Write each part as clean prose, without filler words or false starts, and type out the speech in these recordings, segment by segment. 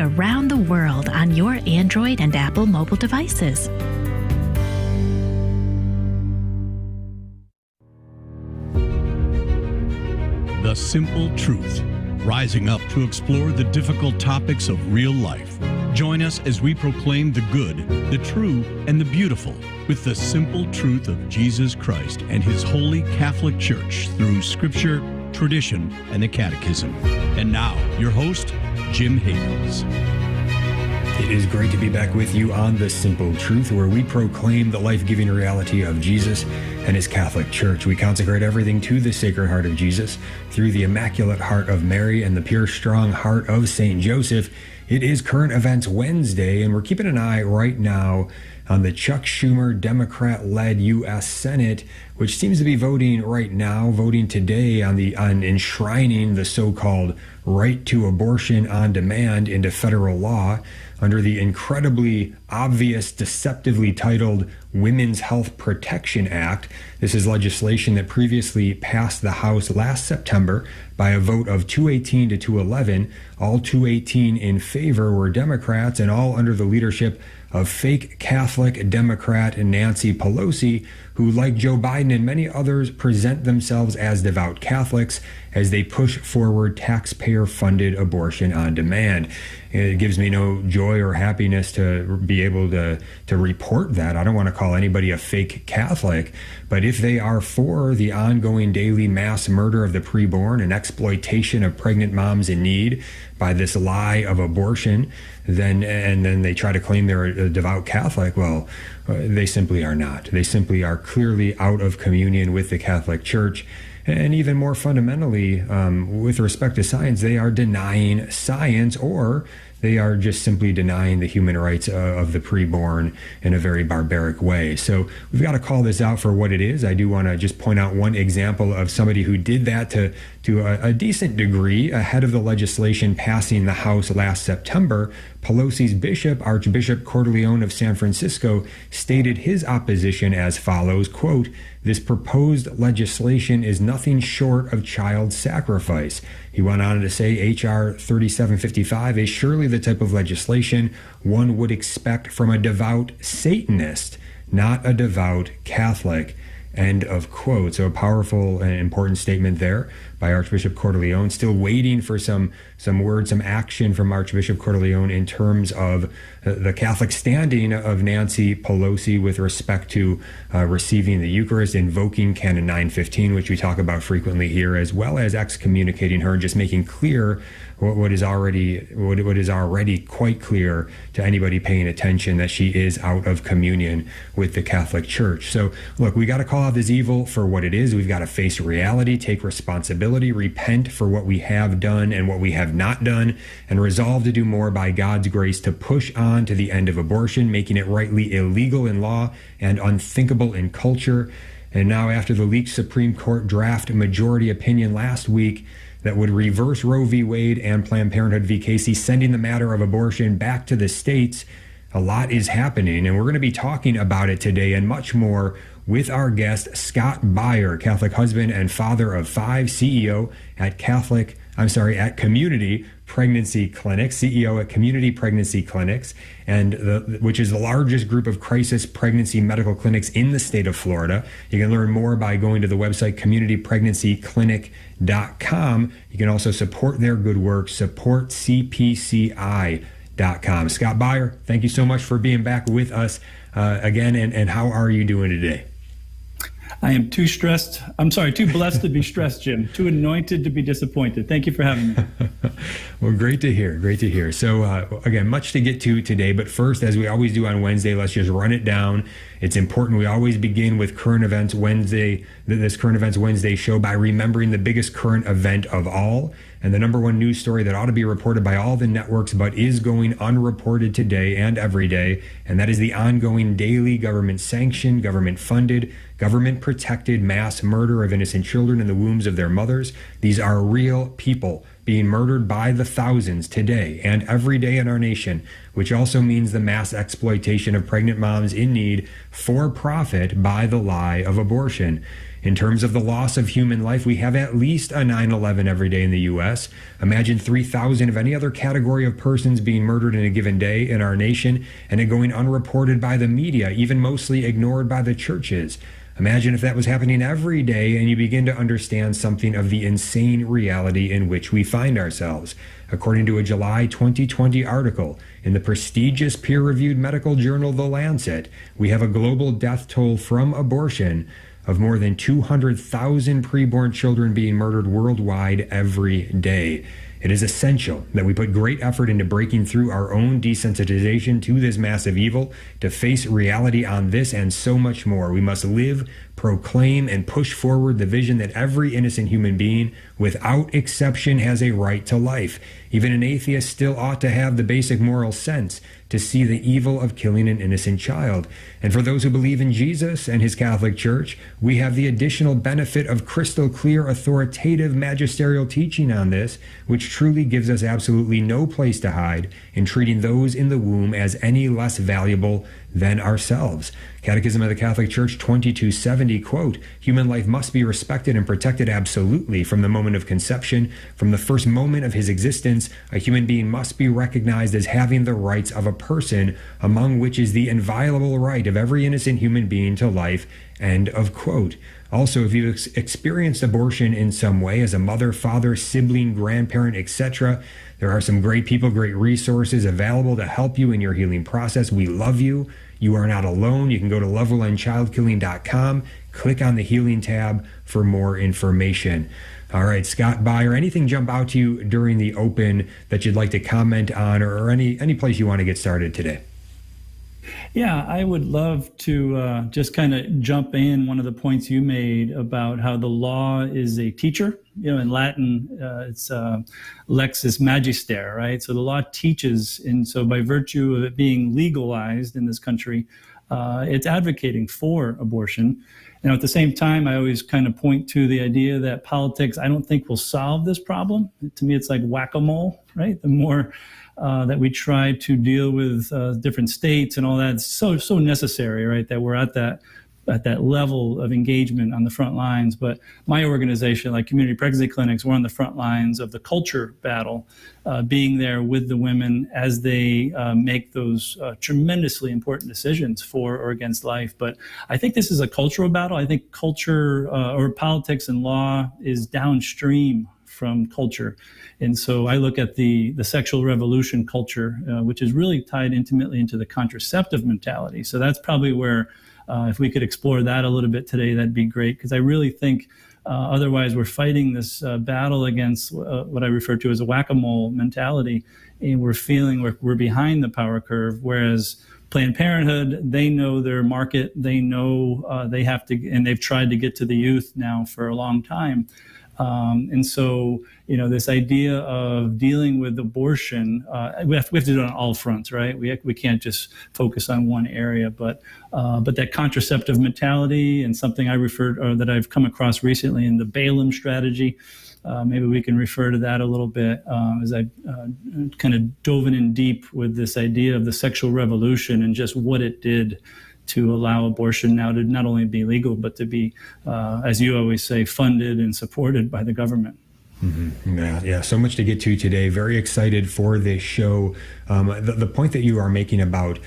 around the world on your Android and Apple mobile devices. The Simple Truth, rising up to explore the difficult topics of real life. Join us as we proclaim the good, the true, and the beautiful with the simple truth of Jesus Christ and His Holy Catholic Church through Scripture, tradition, and the Catechism. And now, your host, Jim Havens. It is great to be back with you on The Simple Truth, where we proclaim the life-giving reality of Jesus and His Catholic Church. We consecrate everything to the Sacred Heart of Jesus through the Immaculate Heart of Mary and the pure, strong heart of St. Joseph. It is Current Events Wednesday, and we're keeping an eye right now on the Chuck Schumer Democrat-led U.S. Senate, which seems to be voting today on enshrining the so-called right to abortion on demand into federal law under the incredibly obvious, deceptively titled Women's Health Protection Act. This is legislation that previously passed the House last September by a vote of 218 to 211. All 218 in favor were Democrats, and all under the leadership of fake Catholic Democrat Nancy Pelosi, who, like Joe Biden and many others, present themselves as devout Catholics as they push forward taxpayer-funded abortion on demand. It gives me no joy or happiness to be able to report that. I don't want to call anybody a fake Catholic, but if they are for the ongoing daily mass murder of the preborn and exploitation of pregnant moms in need by this lie of abortion, then they try to claim they're a devout Catholic, well, they simply are not. They simply are clearly out of communion with the Catholic Church. And even more fundamentally, with respect to science, they are denying science, or they are just simply denying the human rights of the preborn in a very barbaric way. So we've got to call this out for what it is. I do want to just point out one example of somebody who did that to a decent degree ahead of the legislation passing the House last September. Pelosi's bishop, Archbishop Cordileone of San Francisco, stated his opposition as follows, quote, "This proposed legislation is nothing short of child sacrifice." He went on to say H.R. 3755 is surely the type of legislation one would expect from a devout Satanist, not a devout Catholic. End of quote. So a powerful and important statement there by Archbishop Cordileone. Still waiting for some words, some action from Archbishop Cordileone in terms of the Catholic standing of Nancy Pelosi with respect to receiving the Eucharist, invoking Canon 915, which we talk about frequently here, as well as excommunicating her and just making clear what is already quite clear to anybody paying attention, that she is out of communion with the Catholic Church. So look, we got to call out this evil for what it is. We've got to face reality, take responsibility, repent for what we have done and what we have not done, and resolve to do more by God's grace to push on to the end of abortion, making it rightly illegal in law and unthinkable in culture. And now, after the leaked Supreme Court draft majority opinion last week that would reverse Roe v. Wade and Planned Parenthood v. Casey, sending the matter of abortion back to the states, a lot is happening, and we're going to be talking about it today and much more with our guest, Scott Baier, Catholic husband and father of 5, CEO at Community Pregnancy Clinics, CEO at Community Pregnancy Clinics, and which is the largest group of crisis pregnancy medical clinics in the state of Florida. You can learn more by going to the website communitypregnancyclinic.com. You can also support their good work, support CPCI.com. Scott Baier, thank you so much for being back with us again, and how are you doing today? I am too blessed to be stressed, Jim. Too anointed to be disappointed. Thank you for having me. Well, great to hear. So again, much to get to today, but first, as we always do on Wednesday, let's just run it down. It's important. We always begin with Current Events Wednesday, this Current Events Wednesday show, by remembering the biggest current event of all, and the number one news story that ought to be reported by all the networks but is going unreported today and every day, and that is the ongoing daily government-sanctioned, government-funded, government-protected mass murder of innocent children in the wombs of their mothers. These are real people being murdered by the thousands today and every day in our nation, which also means the mass exploitation of pregnant moms in need for profit by the lie of abortion. In terms of the loss of human life, we have at least a 9/11 every day in the U.S. Imagine 3,000 of any other category of persons being murdered in a given day in our nation, and it going unreported by the media, even mostly ignored by the churches. Imagine if that was happening every day, and you begin to understand something of the insane reality in which we find ourselves. According to a July 2020 article in the prestigious peer-reviewed medical journal The Lancet, we have a global death toll from abortion of more than 200,000 preborn children being murdered worldwide every day. It is essential that we put great effort into breaking through our own desensitization to this massive evil, to face reality on this and so much more. We must live, proclaim, and push forward the vision that every innocent human being, without exception, has a right to life. Even an atheist still ought to have the basic moral sense to see the evil of killing an innocent child. And for those who believe in Jesus and his Catholic Church, we have the additional benefit of crystal clear, authoritative magisterial teaching on this, which truly gives us absolutely no place to hide in treating those in the womb as any less valuable than ourselves. Catechism of the Catholic Church 2270, quote, "Human life must be respected and protected absolutely from the moment of conception. From the first moment of his existence, a human being must be recognized as having the rights of a person, among which is the inviolable right of every innocent human being to life," end of quote. Also, if you've experienced abortion in some way as a mother, father, sibling, grandparent, etc., there are some great people, great resources available to help you in your healing process. We love you. You are not alone. You can go to lovewillendchildkilling.com, click on the healing tab for more information. All right, Scott Baier, anything jump out to you during the open that you'd like to comment on, or any place you want to get started today? Yeah, I would love to just kind of jump in one of the points you made about how the law is a teacher. You know, in Latin, it's lexis magister, right? So the law teaches, and so by virtue of it being legalized in this country, it's advocating for abortion. And at the same time, I always kind of point to the idea that politics, I don't think will solve this problem. To me, it's like whack-a-mole, right? The more that we try to deal with different states and all that, it's so necessary, right? That we're at that level of engagement on the front lines. But my organization, like Community Pregnancy Clinics, we're on the front lines of the culture battle, being there with the women as they make those tremendously important decisions for or against life. But I think this is a cultural battle. I think culture or politics and law is downstream from culture. And so I look at the sexual revolution culture, which is really tied intimately into the contraceptive mentality. So that's probably where, if we could explore that a little bit today, that'd be great. Because I really think otherwise we're fighting this battle against what I refer to as a whack-a-mole mentality. And we're feeling we're behind the power curve, whereas Planned Parenthood, they know their market, they know they have to, and they've tried to get to the youth now for a long time. And so, you know, this idea of dealing with abortion, we have to do it on all fronts, right? We can't just focus on one area, but that contraceptive mentality, and something I referred, or that I've come across recently in the Balaam strategy, maybe we can refer to that a little bit, as I kind of dove in deep with this idea of the sexual revolution and just what it did to allow abortion now to not only be legal, but to be, as you always say, funded and supported by the government. Mm-hmm. Yeah, so much to get to today. Very excited for this show. The point that you are making about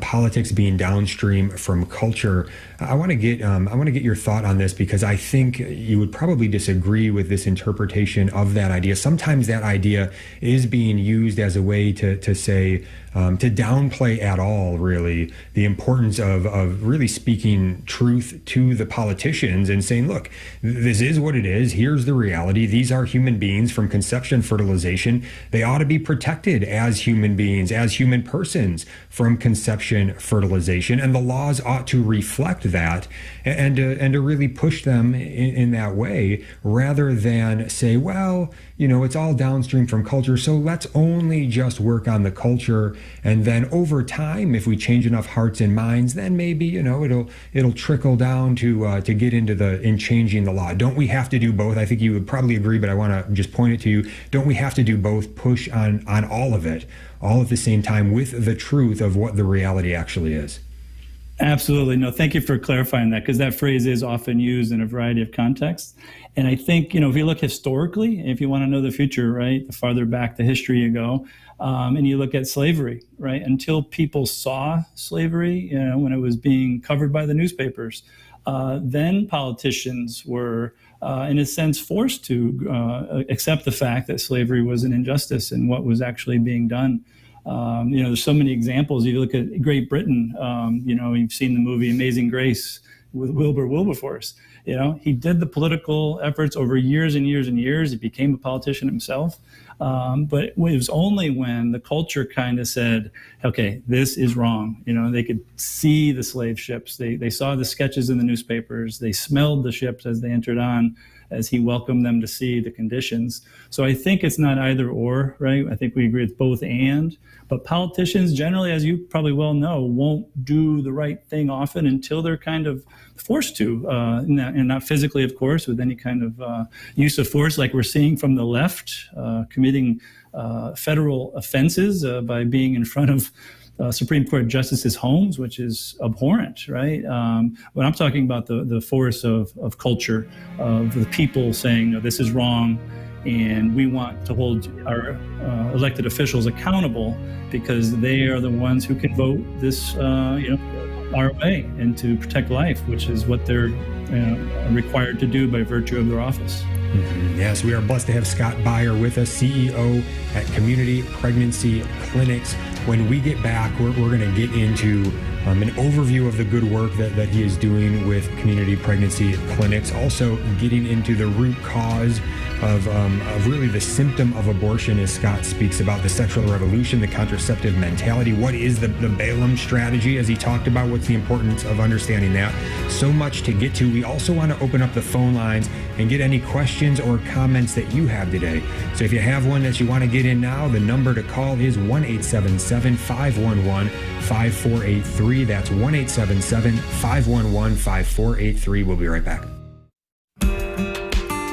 politics being downstream from culture, I want to get your thought on this, because I think you would probably disagree with this interpretation of that idea. Sometimes that idea is being used as a way to say, to downplay at all, really, the importance of really speaking truth to the politicians and saying, look, this is what it is. Here's the reality. These are human beings from conception, fertilization. They ought to be protected as human beings, as human persons from conception, fertilization, and the laws ought to reflect that and to really push them in that way, rather than say, well, you know, it's all downstream from culture, so let's only just work on the culture, and then over time, if we change enough hearts and minds, then maybe, you know, it'll trickle down to get in changing the law. Don't we have to do both? I think you would probably agree, but I want to just point it to you. Don't we have to do both? Push on all of it, all at the same time, with the truth of what the reality actually is. Absolutely. No, thank you for clarifying that, because that phrase is often used in a variety of contexts. And I think, if you look historically, if you want to know the future, right, the farther back the history you go, and you look at slavery, right, until people saw slavery, when it was being covered by the newspapers, then politicians were, in a sense, forced to accept the fact that slavery was an injustice and what was actually being done. There's so many examples. You look at Great Britain, you've seen the movie Amazing Grace with Wilbur Wilberforce. He did the political efforts over years and years and years. He became a politician himself. But it was only when the culture kind of said, okay, this is wrong. They could see the slave ships. They saw the sketches in the newspapers. They smelled the ships as they entered on, as he welcomed them to see the conditions. So I think it's not either or, right? I think we agree it's both and. But politicians generally, as you probably well know, won't do the right thing often until they're kind of forced to, and not physically, of course, with any kind of use of force, like we're seeing from the left, committing federal offenses by being in front of Supreme Court justices' homes, which is abhorrent, right? When I'm talking about the force of culture, of the people saying, no, this is wrong, and we want to hold our elected officials accountable because they are the ones who can vote this, our way and to protect life, which is what they're required to do by virtue of their office. Mm-hmm. Yes, we are blessed to have Scott Baier with us, CEO at Community Pregnancy Clinics. When we get back, we're going to get into an overview of the good work that he is doing with Community Pregnancy Clinics, also getting into the root cause of really the symptom of abortion, as Scott speaks about the sexual revolution, the contraceptive mentality. What is the Balaam strategy, as he talked about? What's the importance of understanding that? So much to get to. We also want to open up the phone lines and get any questions or comments that you have today. So if you have one that you want to get in now, the number to call is 1-877-511-5483. That's 1-877-511-5483. We'll be right back.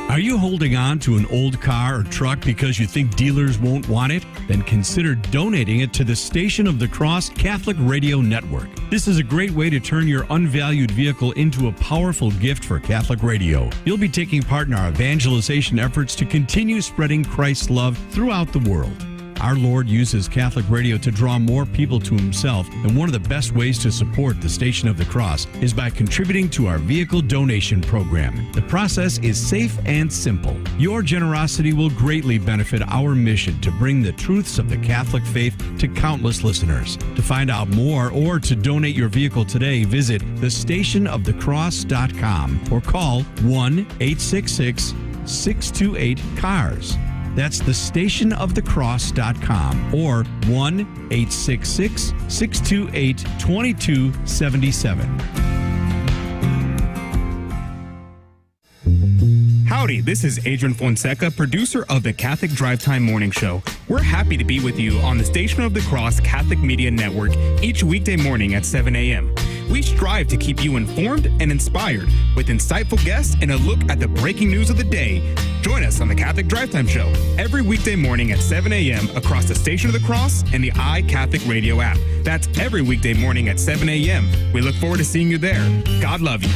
Are you holding on to an old car or truck because you think dealers won't want it? Then consider donating it to the Station of the Cross Catholic Radio Network. This is a great way to turn your unvalued vehicle into a powerful gift for Catholic radio. You'll be taking part in our evangelization efforts to continue spreading Christ's love throughout the world. Our Lord uses Catholic radio to draw more people to himself, and one of the best ways to support the Station of the Cross is by contributing to our vehicle donation program. The process is safe and simple. Your generosity will greatly benefit our mission to bring the truths of the Catholic faith to countless listeners. To find out more or to donate your vehicle today, visit thestationofthecross.com or call 1-866-628-CARS. That's thestationofthecross.com or 1-866-628-2277. Howdy, this is Adrian Fonseca, producer of the Catholic Drive Time Morning Show. We're happy to be with you on the Station of the Cross Catholic Media Network each weekday morning at 7 a.m. We strive to keep you informed and inspired with insightful guests and a look at the breaking news of the day. Join us on the Catholic Drive Time Show every weekday morning at 7 a.m. across the Station of the Cross and the iCatholic Radio app. That's every weekday morning at 7 a.m. We look forward to seeing you there. God love you.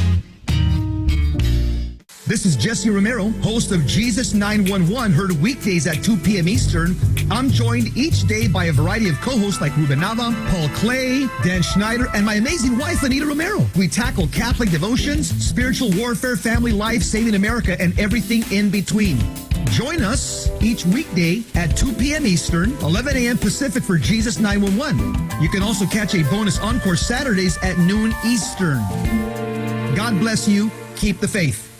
This is Jesse Romero, host of Jesus 911, heard weekdays at 2 p.m. Eastern. I'm joined each day by a variety of co-hosts like Ruben Nava, Paul Clay, Dan Schneider, and my amazing wife, Anita Romero. We tackle Catholic devotions, spiritual warfare, family life, saving America, and everything in between. Join us each weekday at 2 p.m. Eastern, 11 a.m. Pacific for Jesus 911. You can also catch a bonus encore Saturdays at noon Eastern. God bless you. Keep the faith.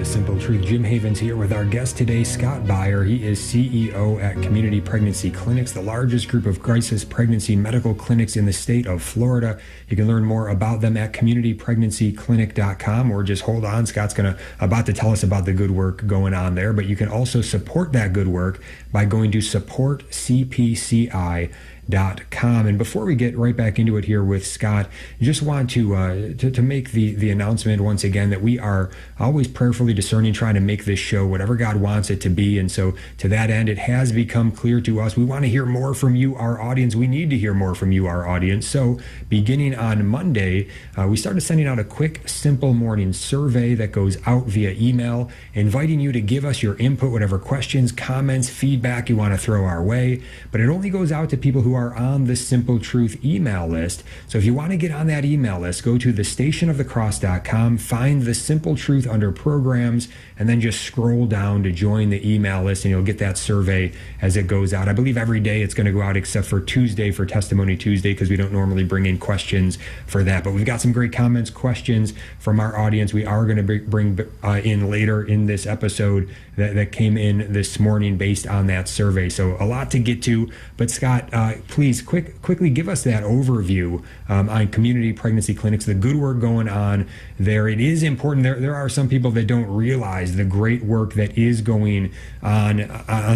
Simple Truth. Jim Havens here with our guest today, Scott Baier. He is CEO at Community Pregnancy Clinics, the largest group of crisis pregnancy medical clinics in the state of Florida. You can learn more about them at communitypregnancyclinic.com, or just hold on. Scott's about to tell us about the good work going on there, but you can also support that good work by going to supportcpci.org. CPCI.com. And before we get right back into it here with Scott, I just want to make the announcement once again that we are always prayerfully discerning, trying to make this show whatever God wants it to be. And so to that end, it has become clear to us we want to hear more from you, our audience. We need to hear more from you, our audience. So beginning on Monday, we started sending out a quick, simple morning survey that goes out via email, inviting you to give us your input, whatever questions, comments, feedback you want to throw our way. But it only goes out to people who are on the Simple Truth email list. So if you want to get on that email list, go to thestationofthecross.com, find the Simple Truth under programs, and then just scroll down to join the email list, and you'll get that survey as it goes out. I believe every day it's going to go out except for Tuesday for Testimony Tuesday, because we don't normally bring in questions for that. But we've got some great comments, questions from our audience. We are going to bring in later in this episode that came in this morning based on that survey. So a lot to get to. But Scott, please quickly give us that overview on community pregnancy clinics, the good work going on there. It is important. There are some people that don't realize the great work that is going on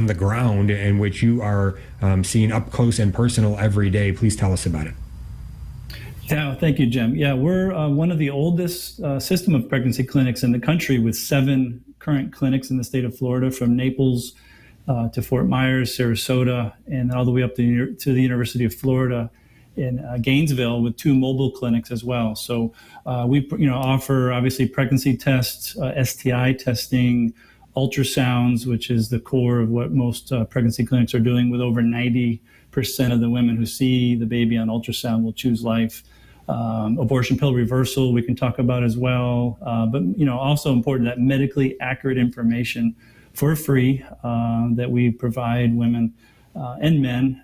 the ground, and which you are seeing up close and personal every day. Please tell us about it. Yeah, thank you, Jim. Yeah, we're one of the oldest system of pregnancy clinics in the country, with 7 current clinics in the state of Florida, from Naples to Fort Myers, Sarasota, and all the way up to the University of Florida in Gainesville, with 2 mobile clinics as well. So we offer obviously pregnancy tests, STI testing, ultrasounds, which is the core of what most pregnancy clinics are doing, with over 90% of the women who see the baby on ultrasound will choose life. Abortion pill reversal we can talk about as well, but also important, that medically accurate information for free that we provide women and men,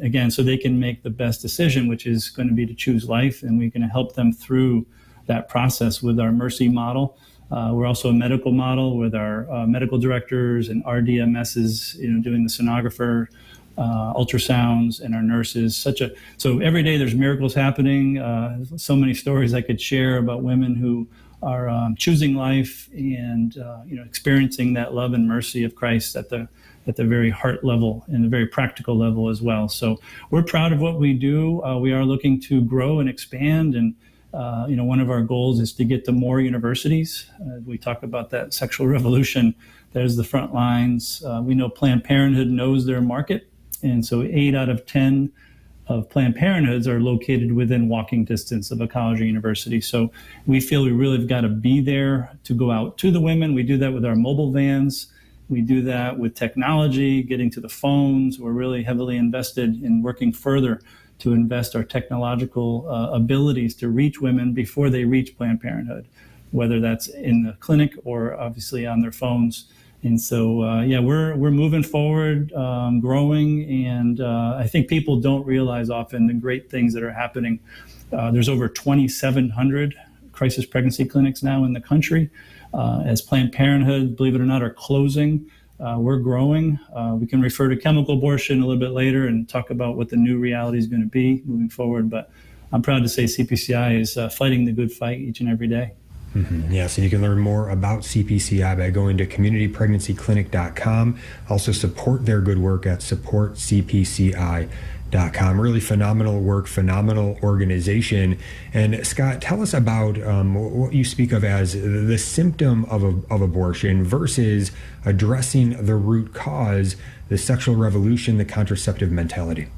again, so they can make the best decision, which is going to be to choose life, and we're going to help them through that process with our Mercy model. We're also a medical model with our medical directors and RDMSs, doing the sonographer, ultrasounds, and our nurses. So every day there's miracles happening. So many stories I could share about women who are choosing life and experiencing that love and mercy of Christ at the very heart level and the very practical level as well. So we're proud of what we do. We are looking to grow and expand, and one of our goals is to get to more universities. We talk about that sexual revolution. There's the front lines. We know Planned Parenthood knows their market. And so 8 out of 10 of Planned Parenthoods are located within walking distance of a college or university. So we feel we really have got to be there to go out to the women. We do that with our mobile vans. We do that with technology, getting to the phones. We're really heavily invested in working further to invest our technological abilities to reach women before they reach Planned Parenthood, whether that's in the clinic or obviously on their phones. And so, we're moving forward, growing, and I think people don't realize often the great things that are happening. There's over 2,700 crisis pregnancy clinics now in the country. As Planned Parenthood, believe it or not, are closing, we're growing. We can refer to chemical abortion a little bit later and talk about what the new reality is going to be moving forward. But I'm proud to say CPCI is fighting the good fight each and every day. Mm-hmm. Yeah, so you can learn more about CPCI by going to communitypregnancyclinic.com. Also support their good work at supportcpci.com. Really phenomenal work, phenomenal organization. And Scott, tell us about what you speak of as the symptom of abortion versus addressing the root cause, the sexual revolution, the contraceptive mentality.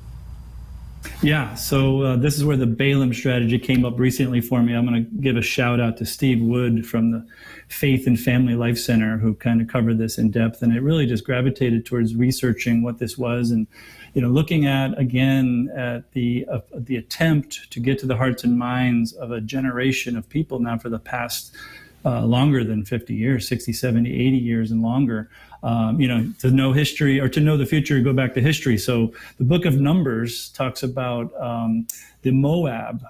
Yeah, so this is where the Balaam strategy came up recently for me. I'm going to give a shout out to Steve Wood from the Faith and Family Life Center, who kind of covered this in depth. And it really just gravitated towards researching what this was, and looking at the attempt to get to the hearts and minds of a generation of people now for the past longer than 50 years, 60, 70, 80 years and longer. To know history or to know the future, go back to history. So the book of Numbers talks about the Moab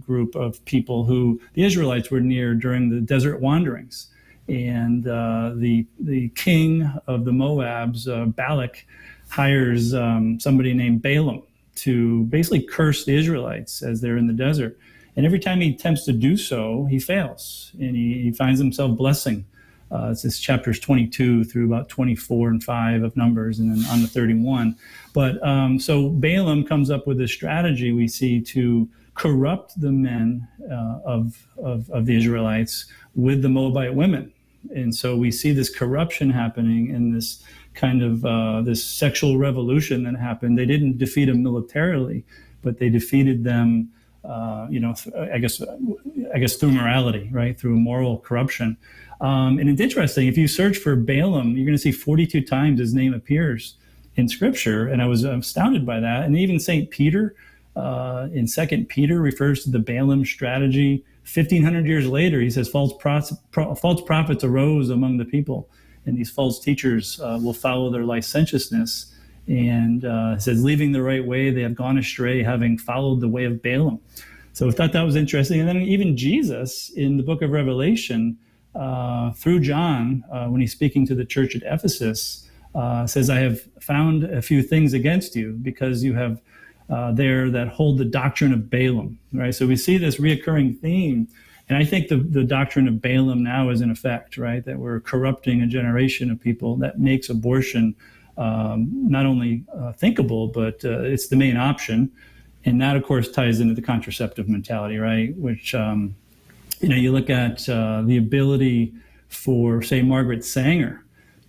group of people who the Israelites were near during the desert wanderings. And the king of the Moabs, Balak, hires somebody named Balaam to basically curse the Israelites as they're in the desert. And every time he attempts to do so, he fails, and he finds himself blessing It's chapters 22 through about 24 and 5 of Numbers, and then on to 31. But so Balaam comes up with a strategy we see to corrupt the men of the Israelites with the Moabite women. And so we see this corruption happening in this kind of this sexual revolution that happened. They didn't defeat them militarily, but they defeated them, I guess through morality, right? Through moral corruption. And it's interesting, if you search for Balaam, you're going to see 42 times his name appears in Scripture. And I was astounded by that. And even St. Peter in 2 Peter refers to the Balaam strategy. 1,500 years later, he says false prophets arose among the people, and these false teachers will follow their licentiousness. And it says, leaving the right way, they have gone astray, having followed the way of Balaam. So I thought that was interesting. And then even Jesus in the book of Revelation, through John, when he's speaking to the church at Ephesus, says, I have found a few things against you because you have there that hold the doctrine of Balaam, right? So we see this reoccurring theme. And I think the doctrine of Balaam now is in effect, right? That we're corrupting a generation of people that makes abortion not only thinkable, but it's the main option. And that, of course, ties into the contraceptive mentality, right? Which, you look at the ability for, say, Margaret Sanger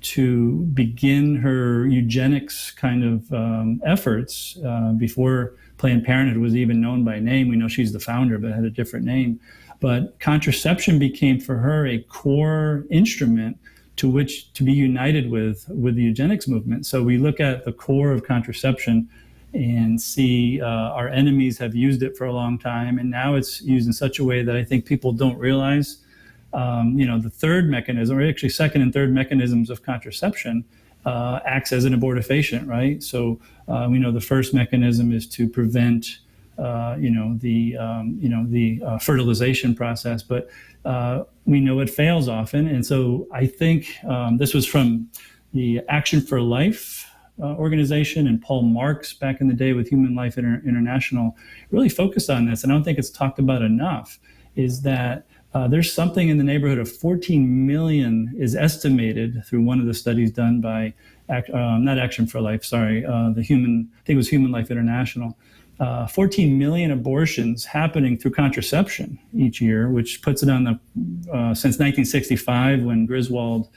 to begin her eugenics kind of efforts before Planned Parenthood was even known by name. We know she's the founder, but had a different name. But contraception became for her a core instrument to which to be united with the eugenics movement. So we look at the core of contraception and see our enemies have used it for a long time, and now it's used in such a way that I think people don't realize. The third mechanism, or actually second and third mechanisms of contraception, acts as an abortifacient, right? So we know the first mechanism is to prevent, the fertilization process, but we know it fails often. And so I think this was from the Action for Life organization, and Paul Marks back in the day with Human Life International really focused on this. And I don't think it's talked about enough, is that there's something in the neighborhood of 14 million is estimated through one of the studies done by, not Action for Life, sorry, I think it was Human Life International. 14 million abortions happening through contraception each year, which puts it on the, since 1965 when Griswold,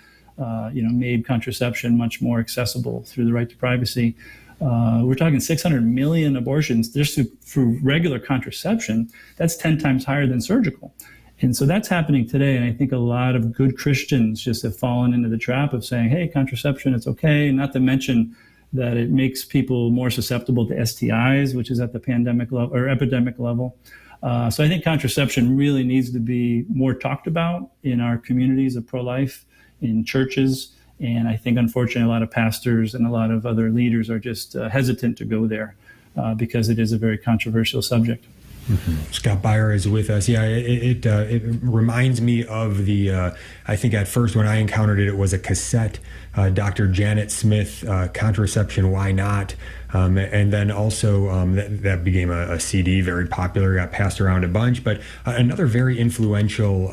made contraception much more accessible through the right to privacy. We're talking 600 million abortions just through regular contraception. That's 10 times higher than surgical. And so that's happening today. And I think a lot of good Christians just have fallen into the trap of saying, hey, contraception, it's okay. Not to mention that it makes people more susceptible to STIs, which is at the pandemic level or epidemic level. So I think contraception really needs to be more talked about in our communities of pro-life, in churches. And I think, unfortunately, a lot of pastors and a lot of other leaders are just hesitant to go there because it is a very controversial subject. Mm-hmm. Scott Baier is with us. Yeah, it reminds me of the, I think at first when I encountered it, it was a cassette, Dr. Janet Smith, Contraception, Why Not? And then also that became a CD, very popular, got passed around a bunch. But another very influential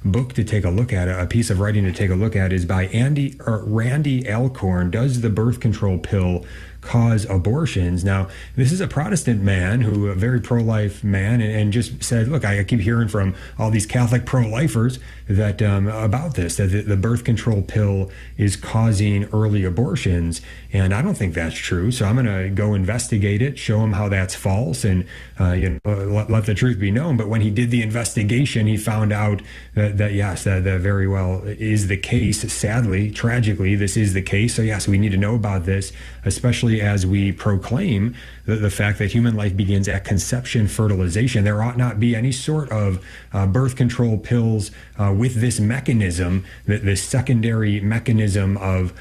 book to take a look at, a piece of writing to take a look at, is by Randy Alcorn, Does the Birth Control Pill Cause Abortions? Now, this is a Protestant man a very pro-life man, and just said, look, I keep hearing from all these Catholic pro-lifers that about this, that the birth control pill is causing early abortions, and I don't think that's true. So I'm going to go investigate it, show him how that's false, and let the truth be known. But when he did the investigation, he found out that yes, that very well is the case. Sadly, tragically, this is the case. So yes, we need to know about this, especially as we proclaim the fact that human life begins at conception, fertilization. There ought not be any sort of birth control pills with this mechanism, this secondary mechanism of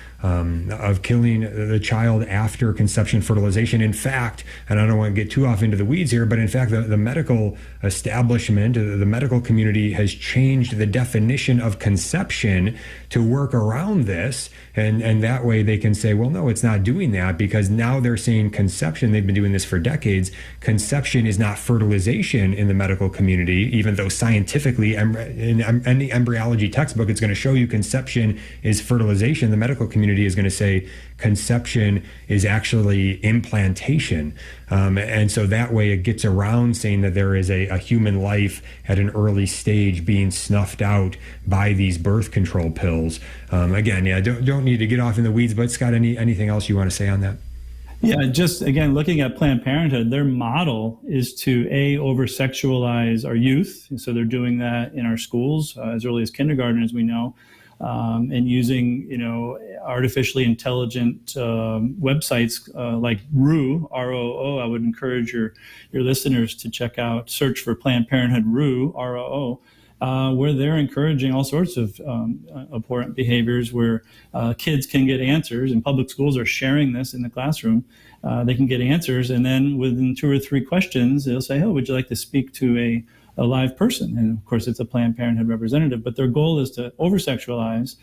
killing the child after conception, fertilization. In fact, and I don't want to get too off into the weeds here, but in fact, the medical establishment, the medical community has changed the definition of conception to work around this. And that way they can say, well, no, it's not doing that, because now they're saying conception. They've been doing this for decades, conception is not fertilization in the medical community, even though scientifically in any embryology textbook it's going to show you conception is fertilization. The medical community is going to say conception is actually implantation. And so that way it gets around saying that there is a human life at an early stage being snuffed out by these birth control pills. Again, don't need to get off in the weeds, but Scott, anything else you want to say on that? Yeah, just again, looking at Planned Parenthood, their model is to over-sexualize our youth. So they're doing that in our schools as early as kindergarten, as we know, and using, artificially intelligent websites like ROO, R-O-O. I would encourage your listeners to search for Planned Parenthood ROO, R-O-O. Where they're encouraging all sorts of abhorrent behaviors where kids can get answers, and public schools are sharing this in the classroom. They can get answers, and then within 2 or 3 questions, they'll say, oh, would you like to speak to a live person? And of course, it's a Planned Parenthood representative, but their goal is to over-sexualize,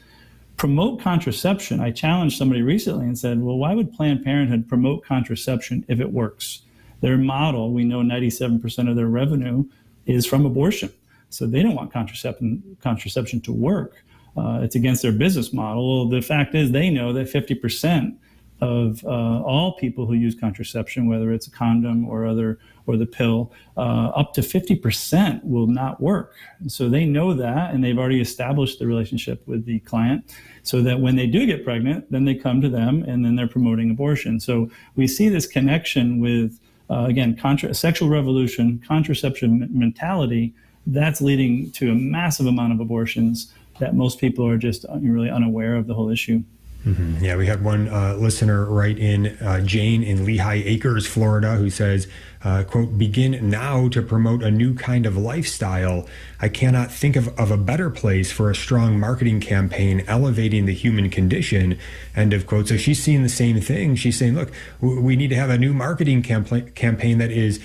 promote contraception. I challenged somebody recently and said, well, why would Planned Parenthood promote contraception if it works? Their model, we know 97% of their revenue is from abortion. So they don't want contraception to work. It's against their business model. Well, the fact is they know that 50% of all people who use contraception, whether it's a condom or the pill, up to 50% will not work. So they know that, and they've already established the relationship with the client so that when they do get pregnant, then they come to them and then they're promoting abortion. So we see this connection with, again, sexual revolution, contraception mentality. That's leading to a massive amount of abortions that most people are just really unaware of the whole issue. Mm-hmm. Yeah, we had one listener write in, Jane in Lehigh Acres, Florida, who says, quote, begin now to promote a new kind of lifestyle. I cannot think of a better place for a strong marketing campaign elevating the human condition, end of quote. So she's seeing the same thing. She's saying, look, we need to have a new marketing campaign that is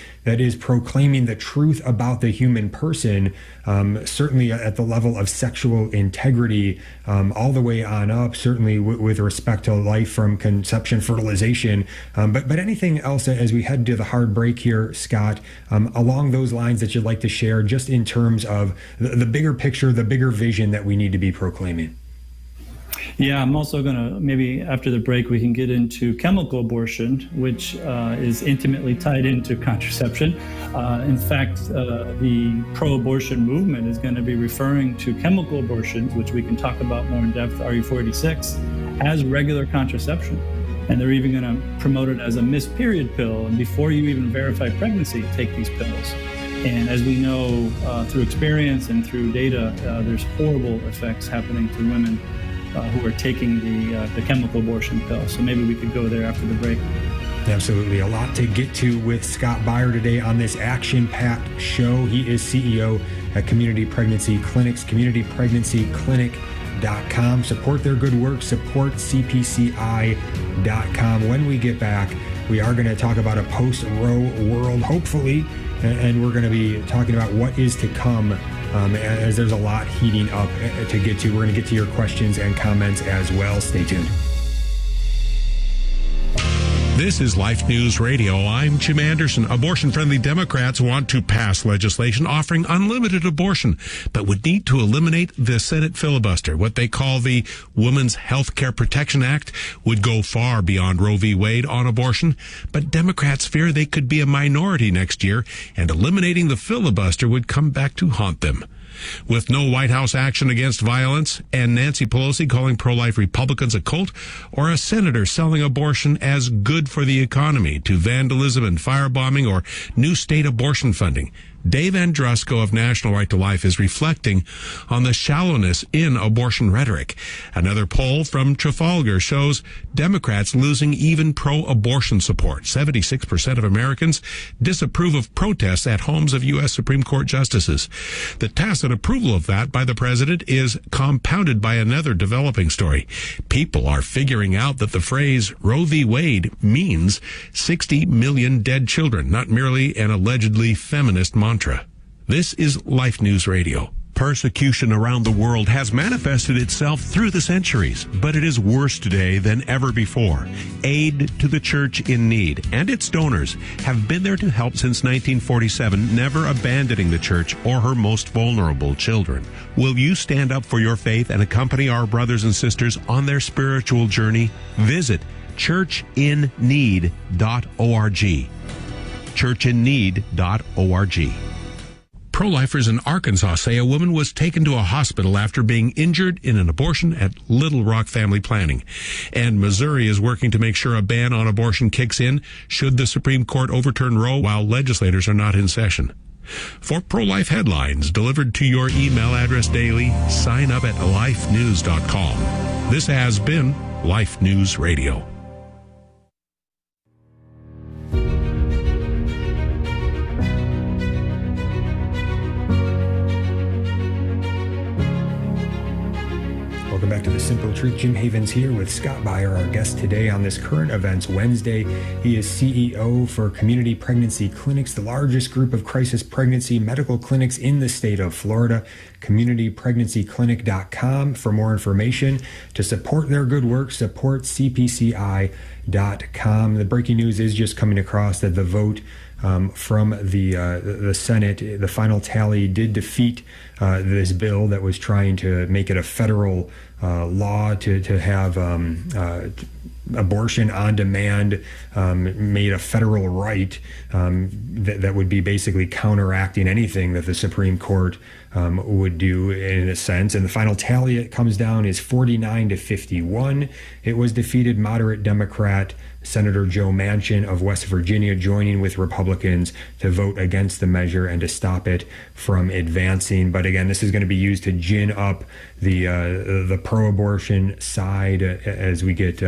proclaiming the truth about the human person, certainly at the level of sexual integrity, all the way on up, certainly with respect to life from conception, fertilization. But anything else as we head to the hard break here, Scott, along those lines that you'd like to share, just in terms of the bigger picture, the bigger vision that we need to be proclaiming? Yeah, I'm also going to, maybe after the break, we can get into chemical abortion, which is intimately tied into contraception. In fact, the pro-abortion movement is going to be referring to chemical abortions, which we can talk about more in depth, RE46, as regular contraception. And they're even going to promote it as a missed period pill. And before you even verify pregnancy, take these pills. And as we know through experience and through data, there's horrible effects happening to women who are taking the chemical abortion pill. So maybe we could go there after the break. Absolutely. A lot to get to with Scott Baier today on this action-packed show. He is CEO at Community Pregnancy Clinics, communitypregnancyclinic.com. Support their good work. Support CPCI.com. When we get back, we are going to talk about a post-Roe world, hopefully, and we're going to be talking about what is to come as there's a lot heating up to get to. We're going to get to your questions and comments as well. Stay tuned. This is Life News Radio. I'm Jim Anderson. Abortion-friendly Democrats want to pass legislation offering unlimited abortion, but would need to eliminate the Senate filibuster. What they call the Women's Health Care Protection Act would go far beyond Roe v. Wade on abortion, but Democrats fear they could be a minority next year, and eliminating the filibuster would come back to haunt them. With no White House action against violence, and Nancy Pelosi calling pro-life Republicans a cult, or a senator selling abortion as good for the economy to vandalism and firebombing or new state abortion funding, Dave Andrusko of National Right to Life is reflecting on the shallowness in abortion rhetoric. Another poll from Trafalgar shows Democrats losing even pro-abortion support. 76% of Americans disapprove of protests at homes of U.S. Supreme Court justices. The tacit approval of that by the president is compounded by another developing story. People are figuring out that the phrase Roe v. Wade means 60 million dead children, not merely an allegedly feminist mantra. This is Life News Radio. Persecution around the world has manifested itself through the centuries, but it is worse today than ever before. Aid to the church in need and its donors have been there to help since 1947, never abandoning the church or her most vulnerable children. Will you stand up for your faith and accompany our brothers and sisters on their spiritual journey? Visit churchinneed.org. churchinneed.org. Pro-lifers in Arkansas say a woman was taken to a hospital after being injured in an abortion at Little Rock Family Planning. And Missouri is working to make sure a ban on abortion kicks in should the Supreme Court overturn Roe while legislators are not in session. For pro-life headlines delivered to your email address daily, sign up at lifenews.com. This has been Life News Radio. Welcome back to The Simple Truth. Jim Havens here with Scott Baier, our guest today on this Current Events Wednesday. He is CEO for Community Pregnancy Clinics, the largest group of crisis pregnancy medical clinics in the state of Florida. CommunityPregnancyClinic.com for more information. To support their good work, support CPCI.com. The breaking news is just coming across that the vote from the Senate, the final tally did defeat this bill that was trying to make it a federal law to have abortion on demand made a federal right that would be basically counteracting anything that the Supreme Court would do in a sense. And the final tally, it comes down, is 49-51. It was defeated. Moderate Democrat Senator Joe Manchin of West Virginia joining with Republicans to vote against the measure and to stop it from advancing. But again, this is going to be used to gin up the pro-abortion side as we get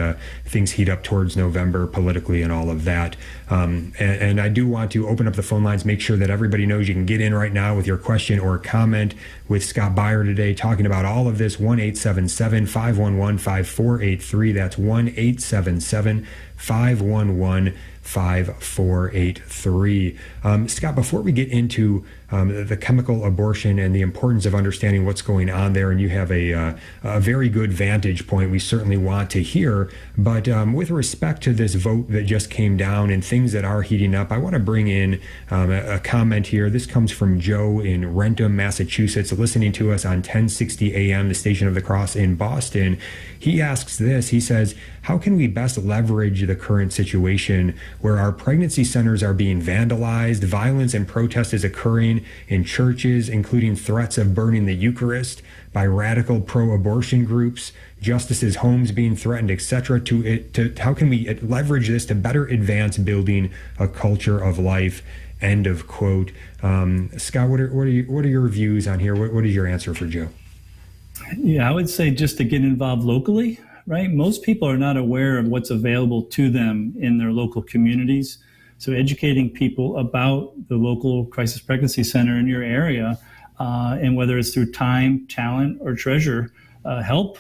things heat up towards November politically and all of that. And I do want to open up the phone lines, make sure that everybody knows you can get in right now with your question or comment with Scott Baier today, talking about all of this. 1-877-511-5483. That's 1-877-511-5483. Scott, before we get into the chemical abortion and the importance of understanding what's going on there, and you have a very good vantage point we certainly want to hear, but with respect to this vote that just came down and things that are heating up, I want to bring in a comment here. This comes from Joe in Rentham, Massachusetts, listening to us on 1060 AM, the Station of the Cross in Boston. He asks this. He says, how can we best leverage the current situation where our pregnancy centers are being vandalized, violence and protest is occurring in churches, including threats of burning the Eucharist by radical pro-abortion groups, justices' homes being threatened, etc. How can we leverage this to better advance building a culture of life? End of quote. Scott, what are your views on here? What is your answer for Joe? Yeah, I would say just to get involved locally, right? Most people are not aware of what's available to them in their local communities. So educating people about the local crisis pregnancy center in your area, and whether it's through time, talent, or treasure, help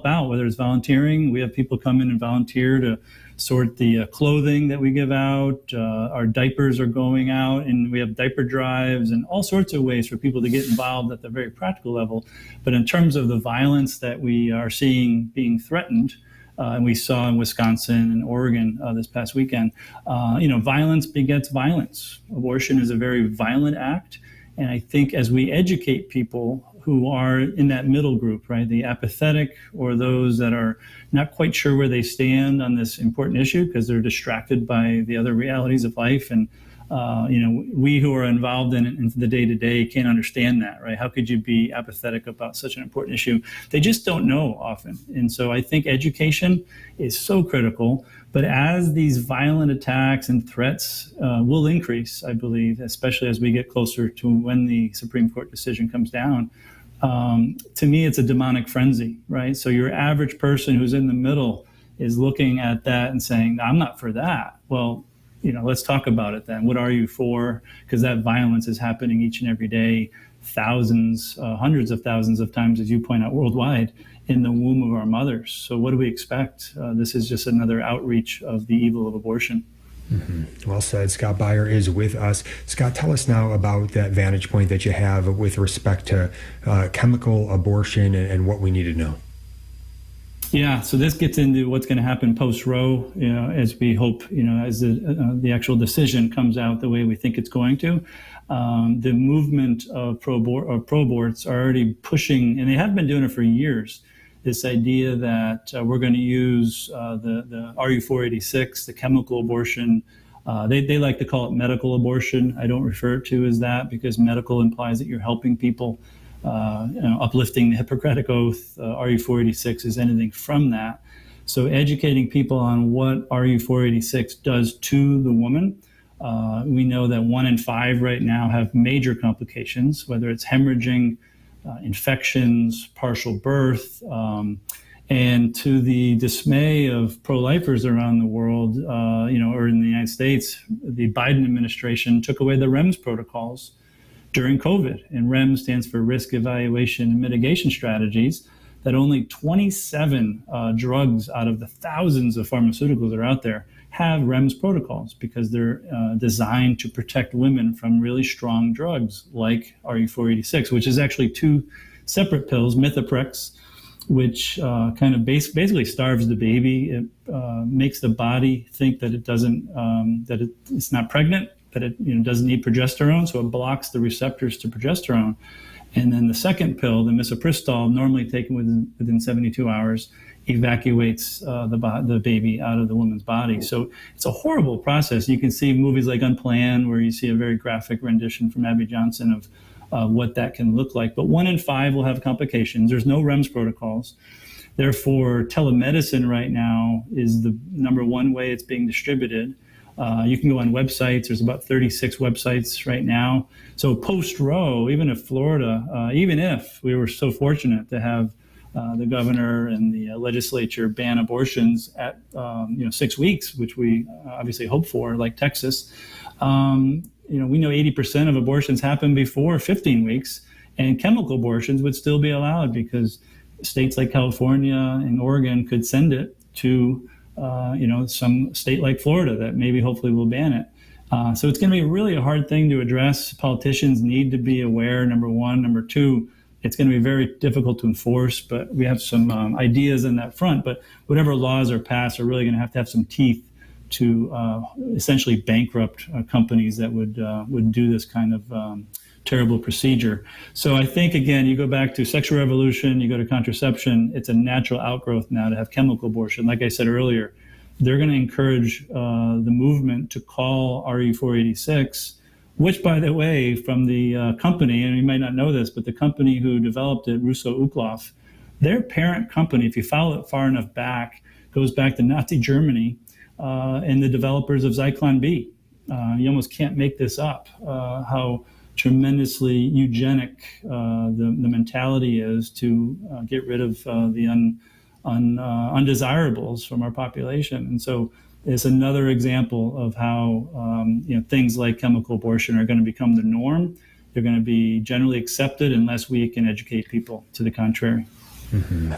out, whether it's volunteering. We have people come in and volunteer to sort the clothing that we give out. Our diapers are going out, and we have diaper drives and all sorts of ways for people to get involved at the very practical level. But in terms of the violence that we are seeing being threatened, and we saw in Wisconsin and Oregon this past weekend, violence begets violence. Abortion is a very violent act. And I think as we educate people who are in that middle group, right, the apathetic or those that are not quite sure where they stand on this important issue because they're distracted by the other realities of life. And, we who are involved in the day-to-day can't understand that, right? How could you be apathetic about such an important issue? They just don't know often. And so I think education is so critical. But as these violent attacks and threats will increase, I believe, especially as we get closer to when the Supreme Court decision comes down, to me, it's a demonic frenzy, right? So your average person who's in the middle is looking at that and saying, I'm not for that. Well, let's talk about it then. What are you for? Because that violence is happening each and every day, thousands, hundreds of thousands of times, as you point out, worldwide, in the womb of our mothers. So what do we expect? This is just another outreach of the evil of abortion. Well said. Scott Baier is with us. Scott, tell us now about that vantage point that you have with respect to chemical abortion and what we need to know. Yeah, so this gets into what's going to happen post-Roe, as we hope, as the actual decision comes out the way we think it's going to. The movement of pro-aborts are already pushing, and they have been doing it for years, this idea that we're going to use the RU486, the chemical abortion. They like to call it medical abortion. I don't refer to it as that because medical implies that you're helping people, uplifting the Hippocratic Oath. RU486 is anything from that. So educating people on what RU486 does to the woman. We know that 1 in 5 right now have major complications, whether it's hemorrhaging, infections, partial birth, and to the dismay of pro-lifers around the world, or in the United States, the Biden administration took away the REMS protocols during COVID. And REMS stands for Risk Evaluation and Mitigation Strategies, that only 27 drugs out of the thousands of pharmaceuticals that are out there have REMS protocols because they're designed to protect women from really strong drugs like RU486, which is actually 2 separate pills, Mithoprix, which kind of basically starves the baby. It makes the body think that it doesn't, it's not pregnant, that it doesn't need progesterone, so it blocks the receptors to progesterone. And then the second pill, the misoprostol, normally taken within 72 hours, evacuates the baby out of the woman's body. So it's a horrible process. You can see movies like Unplanned, where you see a very graphic rendition from Abby Johnson of what that can look like. But 1 in 5 will have complications. There's no REMS protocols. Therefore, telemedicine right now is the number one way it's being distributed. You can go on websites. There's about 36 websites right now. So post-Roe, even if Florida, even if we were so fortunate to have the governor and the legislature ban abortions at 6 weeks, which we obviously hope for, like Texas. We know 80% of abortions happen before 15 weeks, and chemical abortions would still be allowed because states like California and Oregon could send it to some state like Florida that maybe hopefully will ban it. So it's going to be really a hard thing to address. Politicians need to be aware, number one. Number two, it's going to be very difficult to enforce, but we have some ideas in that front. But whatever laws are passed are really going to have some teeth to essentially bankrupt companies that would do this kind of terrible procedure. So I think, again, you go back to sexual revolution, you go to contraception, it's a natural outgrowth now to have chemical abortion. Like I said earlier, they're going to encourage the movement to call RU486, which, by the way, from the company, and you might not know this, but the company who developed it, Russo-Ukloff, their parent company, if you follow it far enough back, goes back to Nazi Germany and the developers of Zyklon B. You almost can't make this up, how tremendously eugenic the mentality is to get rid of the undesirables from our population. And so it's another example of how things like chemical abortion are going to become the norm. They're going to be generally accepted unless we can educate people to the contrary.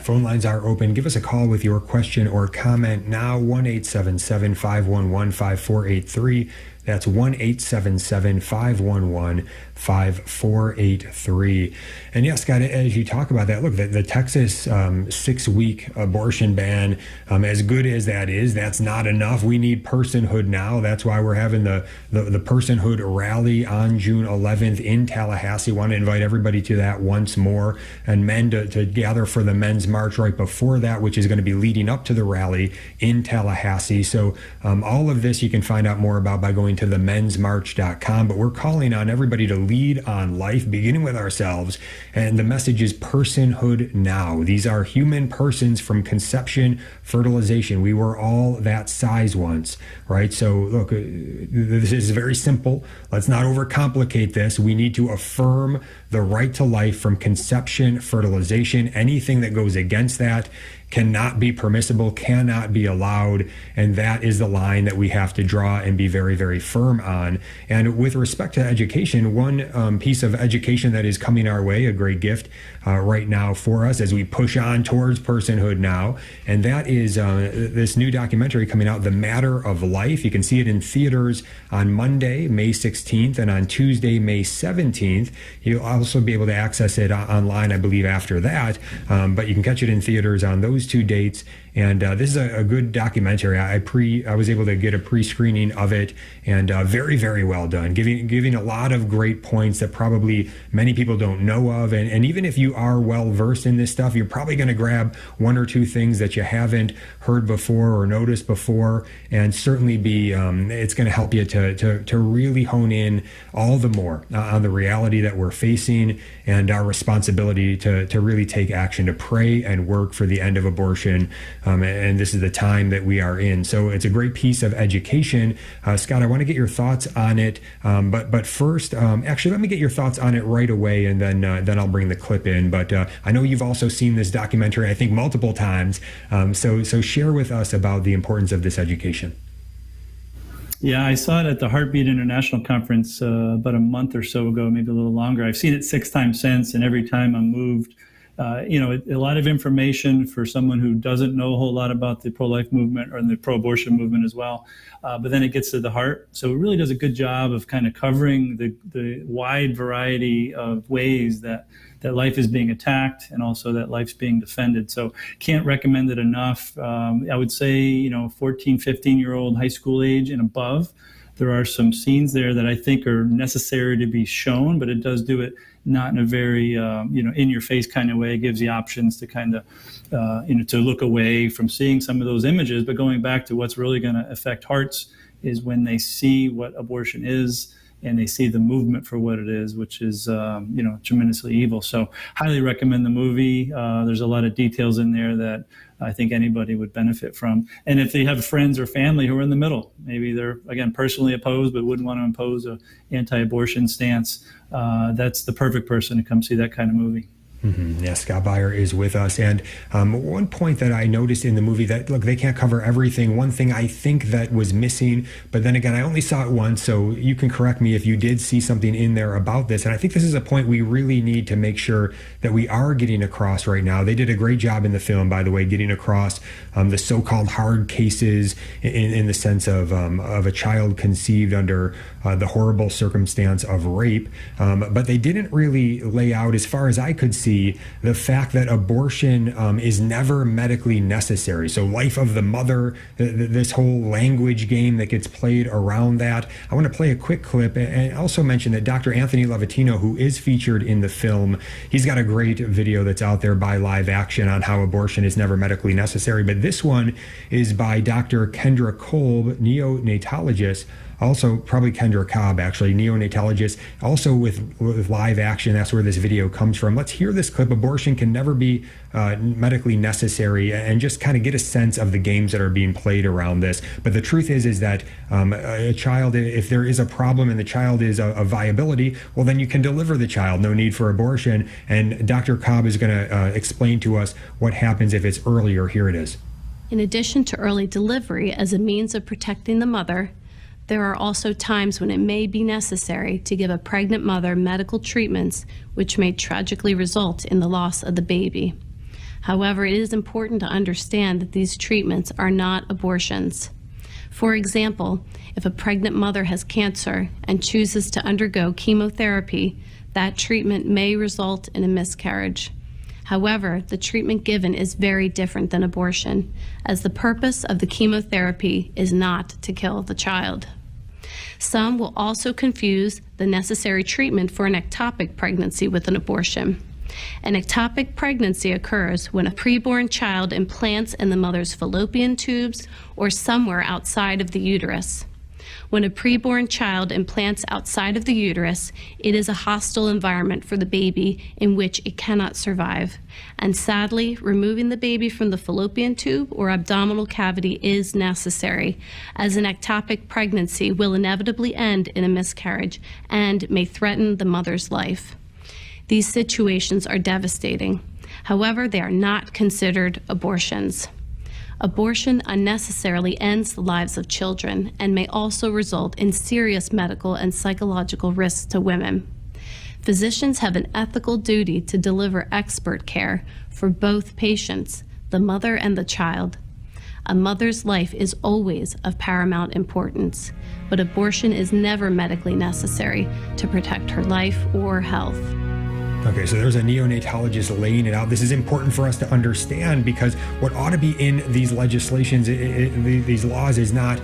Phone lines are open. Give us a call with your question or comment now, 1-877-511-5483. That's 1-877-511-5483. And yes, Scott, as you talk about that, look, the Texas 6-week abortion ban, as good as that is, that's not enough. We need personhood now. That's why we're having the personhood rally on June 11th in Tallahassee. Want to invite everybody to that once more, and men to gather for the men's march right before that, which is going to be leading up to the rally in Tallahassee. So all of this you can find out more about by going to themensmarch.com. But we're calling on everybody to lead on life, beginning with ourselves. And the message is personhood now. These are human persons from conception, fertilization. We were all that size once, right? So look, this is very simple. Let's not overcomplicate this. We need to affirm the right to life from conception, fertilization. Anything that goes against that cannot be permissible, cannot be allowed, and that is the line that we have to draw and be very, very firm on. And with respect to education, one piece of education that is coming our way, a great gift right now for us as we push on towards personhood now, and that is this new documentary coming out, The Matter of Life. You can see it in theaters on Monday, May 16th, and on Tuesday, May 17th. You'll also be able to access it online, I believe, after that, but you can catch it in theaters on those 2 dates. And this is a good documentary. I was able to get a pre-screening of it, and very, very well done, giving a lot of great points that probably many people don't know of. And even if you are well versed in this stuff, you're probably going to grab 1 or 2 things that you haven't heard before or noticed before, and certainly it's going to help you to really hone in all the more on the reality that we're facing and our responsibility to really take action, to pray and work for the end of abortion. And this is the time that we are in. So it's a great piece of education. Scott, I want to get your thoughts on it. But first, actually, let me get your thoughts on it right away, and then I'll bring the clip in. But I know you've also seen this documentary, I think, multiple times. So share with us about the importance of this education. Yeah, I saw it at the Heartbeat International Conference about a month or so ago, maybe a little longer. I've seen it 6 times since, and every time I'm moved. A lot of information for someone who doesn't know a whole lot about the pro-life movement or the pro-abortion movement as well. But then it gets to the heart. So it really does a good job of kind of covering the wide variety of ways that life is being attacked and also that life's being defended. So can't recommend it enough. I would say, 14, 15-year-old high school age and above. There are some scenes there that I think are necessary to be shown, but it does do it not in a very, in-your-face kind of way. It gives you options to kind of, to look away from seeing some of those images. But going back to what's really going to affect hearts is when they see what abortion is and they see the movement for what it is, which is, tremendously evil. So highly recommend the movie. There's a lot of details in there that I think anybody would benefit from. And if they have friends or family who are in the middle, maybe they're, again, personally opposed but wouldn't want to impose an anti-abortion stance, that's the perfect person to come see that kind of movie. Mm-hmm. Yeah, Scott Baier is with us. And one point that I noticed in the movie that, look, they can't cover everything. One thing I think that was missing, but then again, I only saw it once, so you can correct me if you did see something in there about this. And I think this is a point we really need to make sure that we are getting across right now. They did a great job in the film, by the way, getting across the so-called hard cases in the sense of a child conceived under the horrible circumstance of rape. But they didn't really lay out, as far as I could see, the fact that abortion is never medically necessary. So life of the mother, this whole language game that gets played around that. I want to play a quick clip and also mention that Dr. Anthony Levatino, who is featured in the film, he's got a great video that's out there by Live Action on how abortion is never medically necessary. But this one is by Dr. Kendra Kolb, neonatologist, also probably Kendra Cobb, actually, neonatologist, also with Live Action. That's where this video comes from. Let's hear this clip. Abortion can never be medically necessary, and just kind of get a sense of the games that are being played around this. But the truth is that a child, if there is a problem and the child is a viability, well, then you can deliver the child. No need for abortion. And Dr. Cobb is going to explain to us what happens if it's earlier. Here it is. In addition to early delivery as a means of protecting the mother, there are also times when it may be necessary to give a pregnant mother medical treatments which may tragically result in the loss of the baby. However, it is important to understand that these treatments are not abortions. For example, if a pregnant mother has cancer and chooses to undergo chemotherapy, that treatment may result in a miscarriage. However, the treatment given is very different than abortion, as the purpose of the chemotherapy is not to kill the child. Some will also confuse the necessary treatment for an ectopic pregnancy with an abortion. An ectopic pregnancy occurs when a preborn child implants in the mother's fallopian tubes or somewhere outside of the uterus. When a preborn child implants outside of the uterus, it is a hostile environment for the baby in which it cannot survive. And sadly, removing the baby from the fallopian tube or abdominal cavity is necessary, as an ectopic pregnancy will inevitably end in a miscarriage and may threaten the mother's life. These situations are devastating. However, they are not considered abortions. Abortion unnecessarily ends the lives of children and may also result in serious medical and psychological risks to women. Physicians have an ethical duty to deliver expert care for both patients, the mother and the child. A mother's life is always of paramount importance, but abortion is never medically necessary to protect her life or health. Okay, so there's a neonatologist laying it out. This is important for us to understand because what ought to be in these legislations, these laws, is not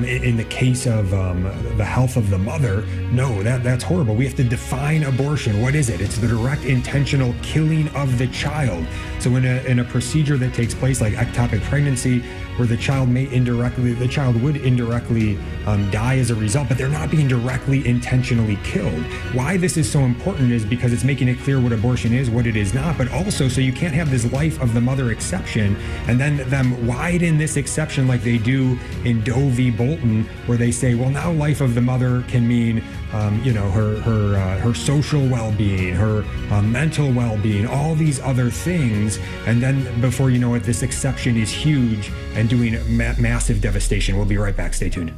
in the case of the health of the mother. No, that's horrible. We have to define abortion. What is it? It's the direct intentional killing of the child. So in a procedure that takes place like ectopic pregnancy, where the child would indirectly die as a result, but they're not being directly intentionally killed. Why this is so important is because it's making it clear what abortion is, what it is not, but also so you can't have this life of the mother exception and then them widen this exception like they do in Doe v. Bolton, where they say, well, now life of the mother can mean her social well-being, her mental well-being, all these other things, and then before you know it, this exception is huge and doing massive devastation. We'll be right back. Stay tuned.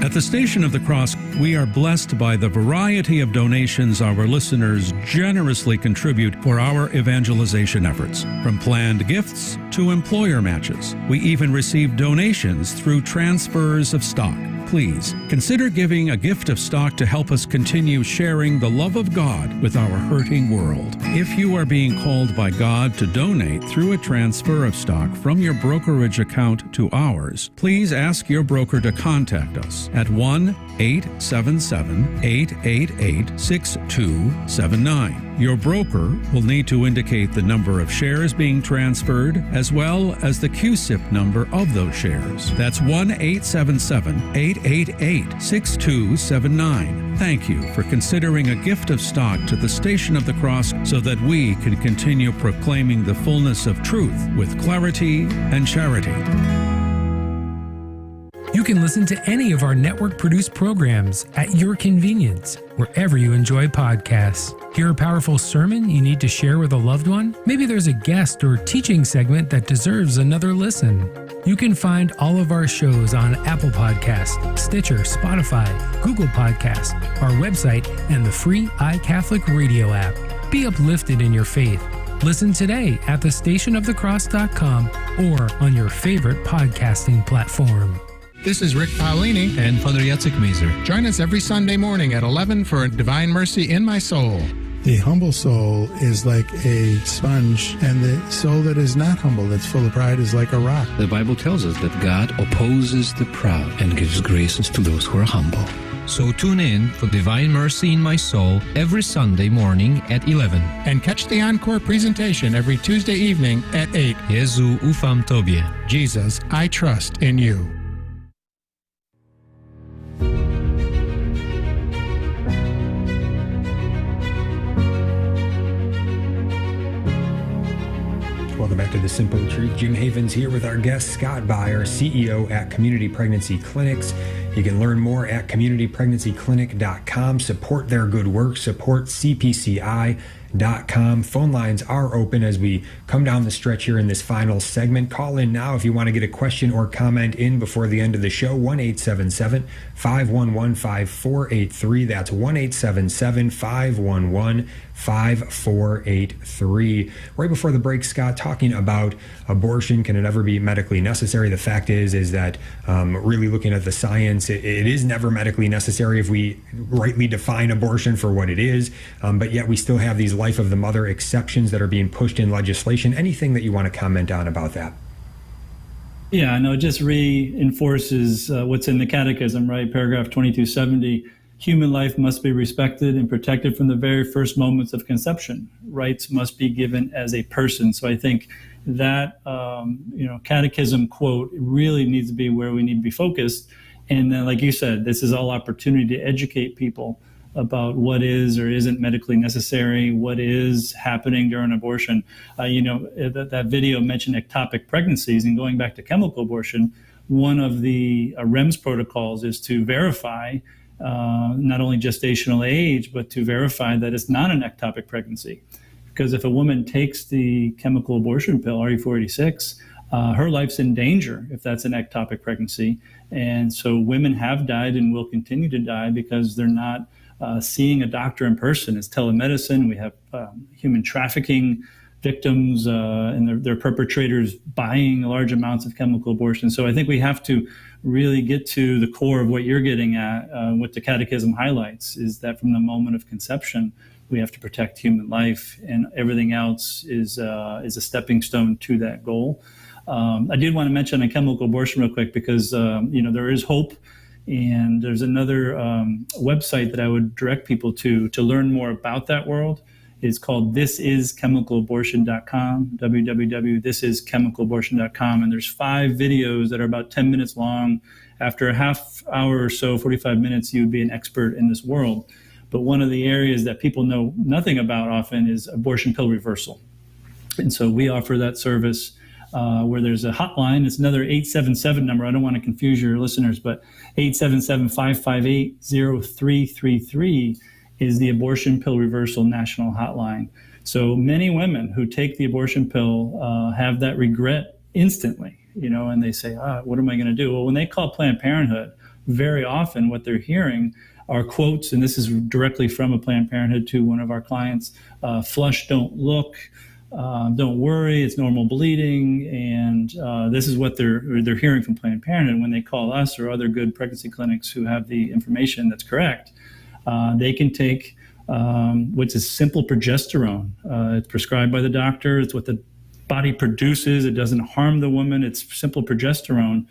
At the Station of the Cross, we are blessed by the variety of donations our listeners generously contribute for our evangelization efforts. From planned gifts to employer matches, we even receive donations through transfers of stock. Please consider giving a gift of stock to help us continue sharing the love of God with our hurting world. If you are being called by God to donate through a transfer of stock from your brokerage account to ours, please ask your broker to contact us at 1-877-888-6279. Your broker will need to indicate the number of shares being transferred as well as the QSIP number of those shares. That's 1-877-888-6279. Thank you for considering a gift of stock to the Station of the Cross so that we can continue proclaiming the fullness of truth with clarity and charity. You can listen to any of our network-produced programs at your convenience, wherever you enjoy podcasts. Hear a powerful sermon you need to share with a loved one? Maybe there's a guest or teaching segment that deserves another listen. You can find all of our shows on Apple Podcasts, Stitcher, Spotify, Google Podcasts, our website, and the free iCatholic radio app. Be uplifted in your faith. Listen today at thestationofthecross.com or on your favorite podcasting platform. This is Rick Paolini and Father Jacek Mazer. Join us every Sunday morning at 11 for Divine Mercy in My Soul. The humble soul is like a sponge, and the soul that is not humble, that's full of pride, is like a rock. The Bible tells us that God opposes the proud and gives graces to those who are humble. So tune in for Divine Mercy in My Soul every Sunday morning at 11. And catch the encore presentation every Tuesday evening at 8. Jezu, ufam Tobie. Jesus, I trust in you. Welcome back to The Simple Truth. Jim Havens here with our guest, Scott Baier, CEO at Community Pregnancy Clinics. You can learn more at communitypregnancyclinic.com. Support their good work. Support CPCI.com. Phone lines are open as we come down the stretch here in this final segment. Call in now if you want to get a question or comment in before the end of the show. 1-877-511-5483. That's 1-877-511-5483. Right before the break, Scott, talking about abortion. Can it ever be medically necessary? The fact is that really looking at the science, it is never medically necessary if we rightly define abortion for what it is. But yet we still have these life of the mother exceptions that are being pushed in legislation. Anything that you want to comment on about that? Yeah, no, it just reinforces what's in the Catechism, right? Paragraph 2270. Human life must be respected and protected from the very first moments of conception. Rights must be given as a person. So I think that Catechism quote really needs to be where we need to be focused. And then, like you said, this is all opportunity to educate people about what is or isn't medically necessary, what is happening during abortion. That video mentioned ectopic pregnancies, and going back to chemical abortion, one of the REMS protocols is to verify not only gestational age, but to verify that it's not an ectopic pregnancy. Because if a woman takes the chemical abortion pill, RE486, her life's in danger if that's an ectopic pregnancy. And so women have died and will continue to die because they're not seeing a doctor in person. It's telemedicine. We have human trafficking victims and their perpetrators buying large amounts of chemical abortion. So I think we have to really get to the core of what you're getting at, what the Catechism highlights, is that from the moment of conception, we have to protect human life, and everything else is a stepping stone to that goal. I did want to mention a chemical abortion real quick because there is hope, and there's another website that I would direct people to learn more about that world. It's called thisischemicalabortion.com, www.thisischemicalabortion.com, and there's 5 videos that are about 10 minutes long. After a half hour or so, 45 minutes, you would be an expert in this world. But one of the areas that people know nothing about often is abortion pill reversal. And so we offer that service where there's a hotline. It's another 877 number. I don't want to confuse your listeners, but 877-558-0333 is the Abortion Pill Reversal National Hotline. So many women who take the abortion pill have that regret instantly, and they say, what am I going to do? Well, when they call Planned Parenthood, very often what they're hearing are quotes, and this is directly from a Planned Parenthood to one of our clients, flush, don't look, don't worry, it's normal bleeding, and this is what they're hearing from Planned Parenthood. When they call us or other good pregnancy clinics who have the information that's correct, they can take what's a simple progesterone. It's prescribed by the doctor. It's what the body produces. It doesn't harm the woman. It's simple progesterone.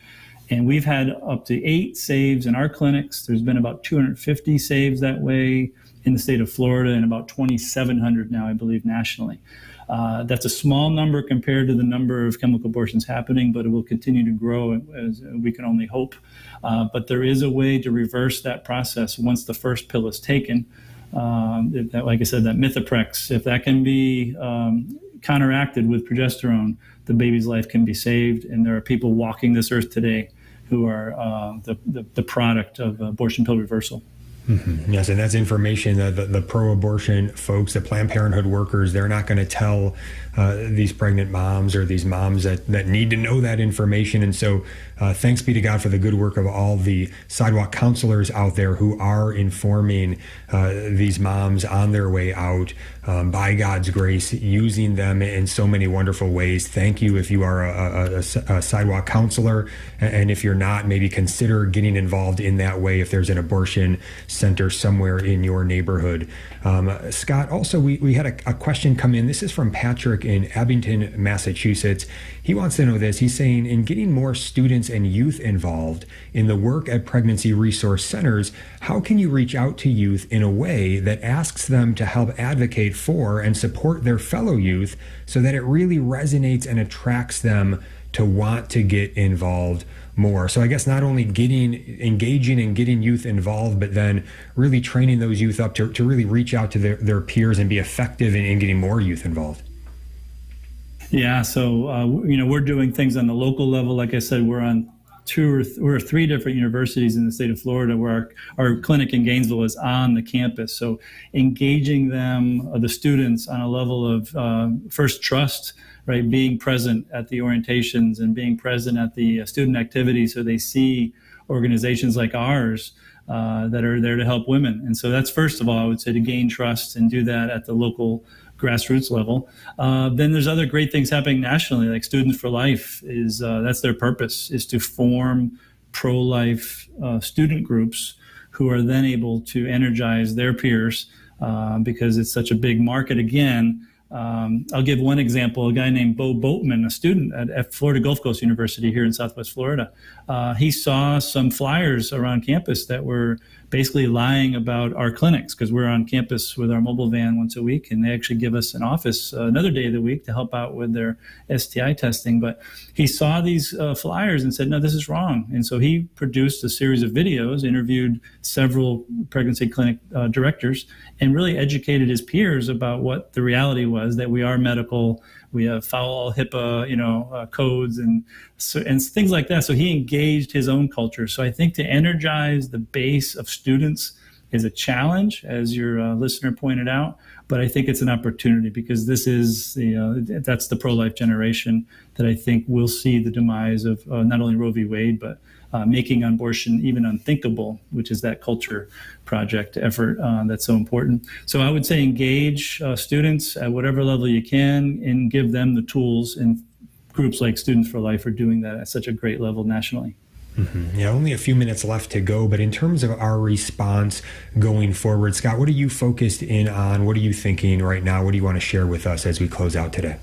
And we've had up to 8 saves in our clinics. There's been about 250 saves that way in the state of Florida and about 2,700 now, I believe, nationally. That's a small number compared to the number of chemical abortions happening, but it will continue to grow as we can only hope. But there is a way to reverse that process once the first pill is taken. Like I said, that Mithoprex, if that can be counteracted with progesterone, the baby's life can be saved. And there are people walking this earth today who are the product of abortion pill reversal. Mm-hmm. Yes, and that's information that the pro-abortion folks, the Planned Parenthood workers, they're not going to tell these pregnant moms or these moms that need to know that information. And so thanks be to God for the good work of all the sidewalk counselors out there who are informing these moms on their way out by God's grace, using them in so many wonderful ways. Thank you if you are a sidewalk counselor, and if you're not, maybe consider getting involved in that way if there's an abortion center somewhere in your neighborhood. Scott, also, we had a question come in. This is from Patrick in Abington, Massachusetts. He wants to know this. He's saying, in getting more students and youth involved in the work at pregnancy resource centers, how can you reach out to youth in a way that asks them to help advocate for and support their fellow youth so that it really resonates and attracts them to want to get involved more? So I guess not only engaging and getting youth involved, but then really training those youth up to really reach out to their peers and be effective in getting more youth involved. Yeah, so we're doing things on the local level. Like I said, we're on 2 or 3 different universities in the state of Florida where our clinic in Gainesville is on the campus. So engaging them, the students, on a level of first trust, right? Being present at the orientations and being present at the student activities so they see organizations like ours that are there to help women. And so that's, first of all, I would say, to gain trust and do that at the local grassroots level. Then there's other great things happening nationally, like Students for Life is that's their purpose, is to form pro-life student groups who are then able to energize their peers because it's such a big market. Again, I'll give one example. A guy named Bo Boatman, a student at Florida Gulf Coast University here in Southwest Florida, he saw some flyers around campus that were basically lying about our clinics, because we're on campus with our mobile van once a week, and they actually give us an office another day of the week to help out with their STI testing. But he saw these flyers and said, no, this is wrong. And so he produced a series of videos, interviewed several pregnancy clinic directors, and really educated his peers about what the reality was, that we are medical, we have foul HIPAA, codes and things like that. So he engaged his own culture. So I think to energize the base of students is a challenge, as your listener pointed out, but I think it's an opportunity, because this is, that's the pro-life generation that I think will see the demise of not only Roe v. Wade, but making abortion even unthinkable, which is that culture project effort that's so important. So I would say engage students at whatever level you can and give them the tools, and groups like Students for Life are doing that at such a great level nationally. Mm-hmm. Yeah, only a few minutes left to go, but in terms of our response going forward, Scott, what are you focused in on? What are you thinking right now? What do you want to share with us as we close out today?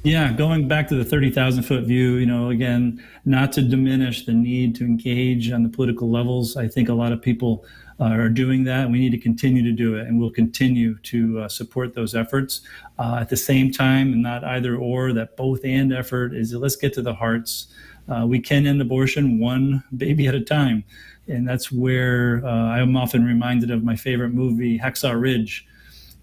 Yeah, going back to the 30,000-foot view, again, not to diminish the need to engage on the political levels. I think a lot of people are doing that. We need to continue to do it, and we'll continue to support those efforts. At the same time, and not either or, that both and effort is, let's get to the hearts. We can end abortion one baby at a time. And that's where I'm often reminded of my favorite movie, Hacksaw Ridge,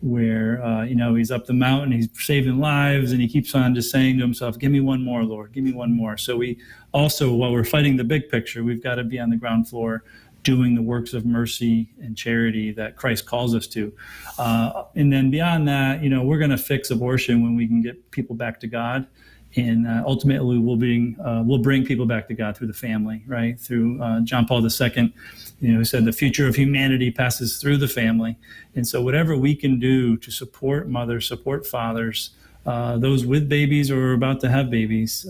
where, he's up the mountain, he's saving lives, and he keeps on just saying to himself, give me one more, Lord, give me one more. So we also, while we're fighting the big picture, we've got to be on the ground floor doing the works of mercy and charity that Christ calls us to. And then beyond that, we're going to fix abortion when we can get people back to God. And ultimately, we'll bring people back to God through the family, right? Through John Paul II, who said the future of humanity passes through the family. And so whatever we can do to support mothers, support fathers, those with babies or about to have babies,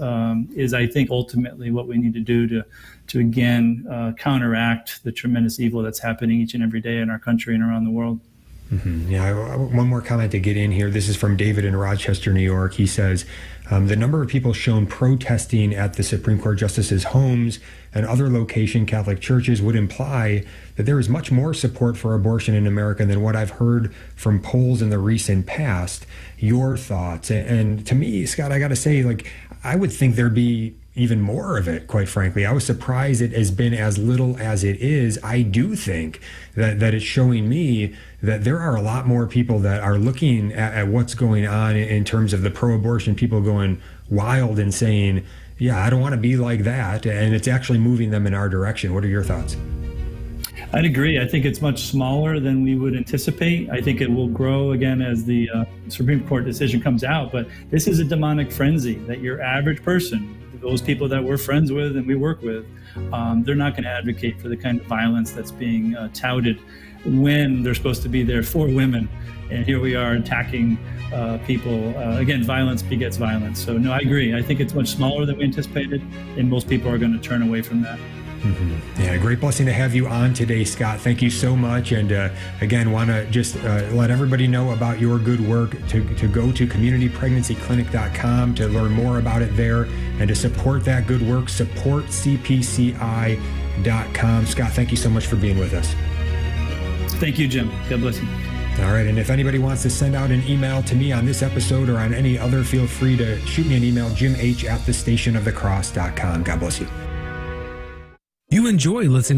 is, I think, ultimately what we need to do to again, counteract the tremendous evil that's happening each and every day in our country and around the world. Mm-hmm. Yeah, one more comment to get in here. This is from David in Rochester, New York. He says, the number of people shown protesting at the Supreme Court justices' homes and other location Catholic churches would imply that there is much more support for abortion in America than what I've heard from polls in the recent past. Your thoughts? And to me, Scott, I got to say, I would think there'd be even more of it, quite frankly. I was surprised it has been as little as it is. I do think that it's showing me that there are a lot more people that are looking at what's going on in terms of the pro-abortion people going wild and saying, yeah, I don't want to be like that. And it's actually moving them in our direction. What are your thoughts? I'd agree. I think it's much smaller than we would anticipate. I think it will grow again as the Supreme Court decision comes out. But this is a demonic frenzy that your average person, those people that we're friends with and we work with, they're not going to advocate for the kind of violence that's being touted when they're supposed to be there for women. And here we are attacking people. Again, violence begets violence. So no, I agree. I think it's much smaller than we anticipated, and most people are going to turn away from that. Mm-hmm. Yeah, great blessing to have you on today, Scott. Thank you so much. And again, want to just let everybody know about your good work, to go to communitypregnancyclinic.com to learn more about it there, and to support that good work, support CPCI.com. Scott, thank you so much for being with us. Thank you, Jim. God bless you. All right, and if anybody wants to send out an email to me on this episode or on any other, feel free to shoot me an email, jimh@thestationofthecross.com. God bless you. You enjoy listening